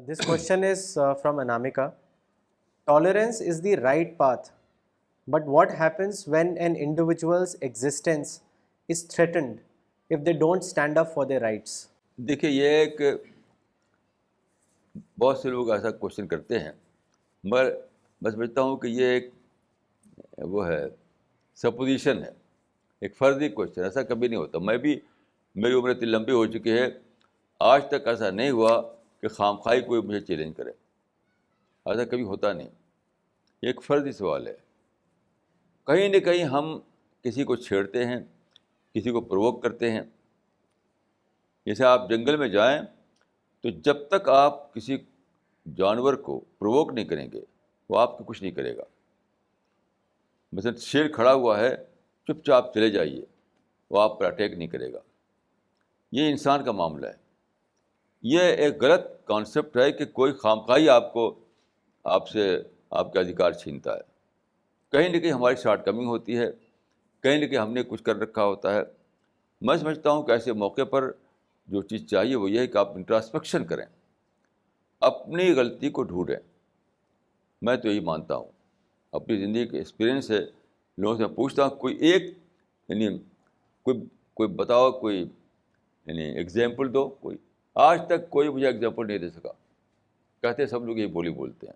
This question is from Anamika. Tolerance is the right path, but what happens when an individual's existence is threatened if they don't stand up for their rights? دیکھیے یہ ایک بہت سے لوگ ایسا question کرتے ہیں، مگر میں سمجھتا ہوں کہ یہ ایک وہ ہے سپوزیشن ہے، ایک فرضی کوشچن. ایسا کبھی نہیں ہوتا. میں بھی، میری عمر اتنی لمبی ہو چکی ہے، آج تک ایسا نہیں ہوا کہ خواہی کوئی مجھے چیلنج کرے. ایسا کبھی ہوتا نہیں. یہ ایک فرضی سوال ہے. کہیں نہ کہیں ہم کسی کو چھیڑتے ہیں، کسی کو پرووک کرتے ہیں. جیسے آپ جنگل میں جائیں تو جب تک آپ کسی جانور کو پرووک نہیں کریں گے وہ آپ کو کچھ نہیں کرے گا. مثلا شیر کھڑا ہوا ہے، چپ چاپ چلے جائیے، وہ آپ پر اٹیک نہیں کرے گا. یہ انسان کا معاملہ ہے. یہ ایک غلط کانسیپٹ ہے کہ کوئی خامخواہی آپ سے آپ کا ادھیکار چھینتا ہے. کہیں نہ کہیں ہماری شارٹ کمنگ ہوتی ہے، کہیں نہ کہیں ہم نے کچھ کر رکھا ہوتا ہے. میں سمجھتا ہوں کہ ایسے موقع پر جو چیز چاہیے وہ یہ ہے کہ آپ انٹراسپیکشن کریں، اپنی غلطی کو ڈھونڈیں. میں تو یہی مانتا ہوں، اپنی زندگی کے ایکسپیرئنس سے لوگوں سے پوچھتا ہوں کوئی ایک یعنی کوئی بتاؤ، کوئی یعنی ایگزامپل دو. کوئی آج تک کوئی مجھے ایگزامپل نہیں دے سکا. کہتے سب لوگ یہی بولی بولتے ہیں.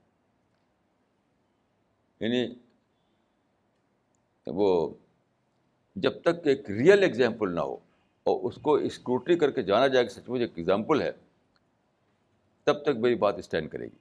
یعنی وہ جب تک ایک ریئل ایگزامپل نہ ہو اور اس کو اسکروٹنی کر کے جانا جائے کہ سچ مچ ایک ایگزامپل ہے، تب تک میری بات اسٹینڈ کرے گی.